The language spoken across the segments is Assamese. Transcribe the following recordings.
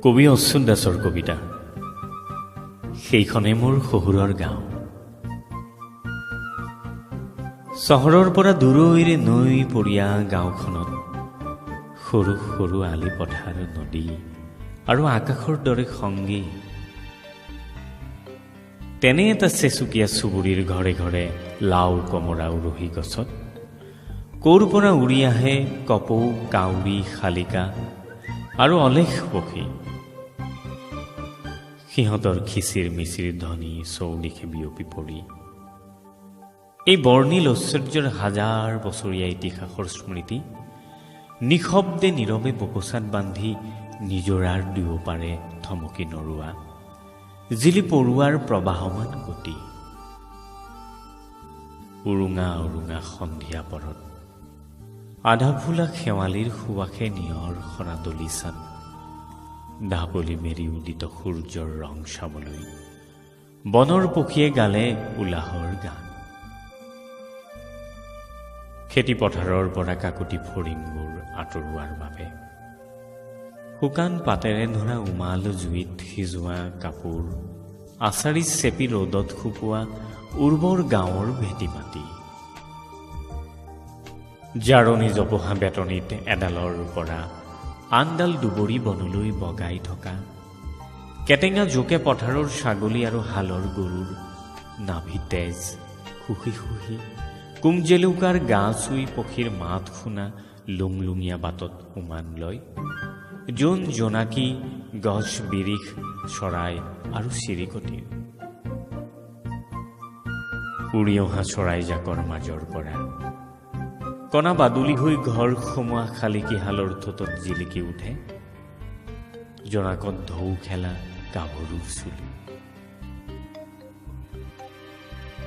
কবি অচ্যুত দাসৰ কবিতা সেইখনে মোৰ শহুৰৰ গাঁও। চহৰৰ পৰা দূৰৈৰে নৈ পৰিয়া গাঁওখনত সৰু সৰু আলি পথাৰ নদী আৰু আকাশৰ দৰে সংগী। তেনে এটা চেচুকীয়া চুবুৰীৰ ঘৰে ঘৰে লাও কমৰা উৰহি গছত ক'ৰ পৰা উৰি আহে কপৌ কাউৰী শালিকা আৰু অলেখ পক্ষী। সিহঁতৰ খিচিৰ মিচিৰ ধ্বনি চৌদিশে বিয়পি পৰি এই বৰ্ণিল ঐশ্বৰ্যৰ হাজাৰ বছৰীয়া ইতিহাসৰ স্মৃতি নিশব্দে নীৰৱে বকচাত বান্ধি নিজৰাৰ দুয়োপাৰে থমকি নৰোৱা জিলি পৰুৱাৰ প্ৰবাহমান গতি। উৰুঙা উৰুঙা সন্ধিয়া পৰত আধা ফুলা শেৱালিৰ সুৱাসে নিয়ৰ সৰা দলিচান ঢাপলি মেৰি উদিত সূৰ্যৰ ৰং চাবলৈ বনৰ পক্ষীয়ে গালে উলাহৰ গান। খেতিপথাৰৰ পৰা কাকুতি ফৰিংবোৰ আঁতৰোৱাৰ বাবে শুকান পাতেৰে ধৰা উমাল জুইত সিজোৱা কাপোৰ আচাৰি চেপি ৰ'দত শুকোৱা উৰ্বৰ গাঁৱৰ ভেটি মাটি। জাৰণি জপহা বেতনিত এডালৰ পৰা আনডাল দুবৰি বনলৈ বগাই থকা কেটেঙা জোকে পথাৰৰ ছাগলী আৰু হালৰ গৰুৰ নাভি তেজ শুহি শুহি কুমজেলুকাৰ গা চুই পক্ষীৰ মাত শুনা লুংলুঙীয়া বাটত উমান লয় জোন জোনাকী গছ বিৰিখ চৰাই আৰু চিৰিকটিৰ। উৰি অহা চৰাইজাকৰ মাজৰ পৰা কণা বাদুলি হৈ ঘৰ সোমোৱা শালিকীহালৰ ঠোঁটত জিলিকি উঠে জোনাকত ঢৌ খেলা গাভৰুৰ চুলি।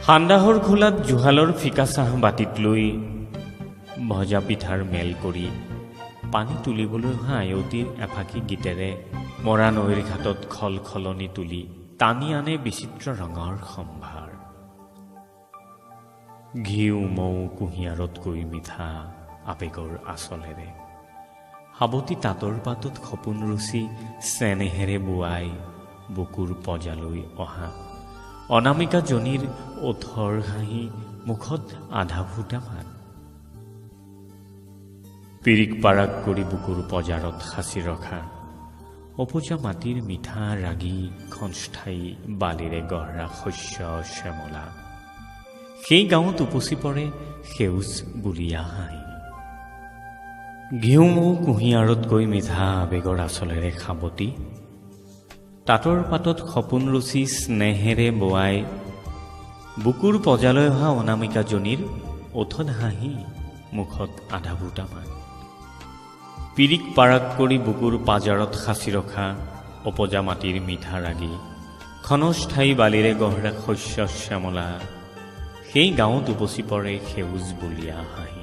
সান্দাহৰ খোলাত জুহালৰ ফিকা চাহ বাটিত লৈ ভজা পিঠাৰ মেল কৰি পানী তুলিবলৈ অহা আয়তীৰ এফাকি গীতেৰে মৰা নৈৰ ঘাটত খলখলনি তুলি টানি আনে বিচিত্ৰ ৰঙৰ সম্ভাৰ। ঘিউ মৌ কুঁহিয়াৰতকৈ মিঠা আবেগৰ আচলেৰে সাৱতি তাঁতৰ পাতত সপোন ৰচি চেনেহেৰে বোৱাই বুকুৰ পজালৈ অহা অনামিকা জনীৰ ওঠৰ হাঁহি মুখত আধা ফুটা মান। পিৰিক পাৰাক কৰি বুকুৰ পজাৰত সাঁচি ৰখা অপজা মাটিৰ মিঠা ৰাগী ক্ষণস্থায়ী বালিৰে গঢ়া শস্য শ্যামলা সেই গাঁৱত উপচি পৰে সেউজ বুলীয়া হাঁহি। ঘিউ মৌ কুঁহিয়াৰতকৈ মিঠা আবেগৰ আচলেৰে সাৱতি তাঁতৰ পাতত সপোন ৰচি স্নেহেৰে বোৱাই বুকুৰ পজালৈ অহা অনামিকাজনীৰ ওঠত হাঁহি মুখত আধা ফুটামান। পিৰিক পাৰাক কৰি বুকুৰ পাজাৰত সাঁচি ৰখা অপজা মাটিৰ মিঠা ৰাগী ক্ষণস্থায়ী বালিৰে গঢ়া শস্য শ্যামলা সেই গাঁৱত উপচি পৰে সেউজ বুলীয়া হাঁহি।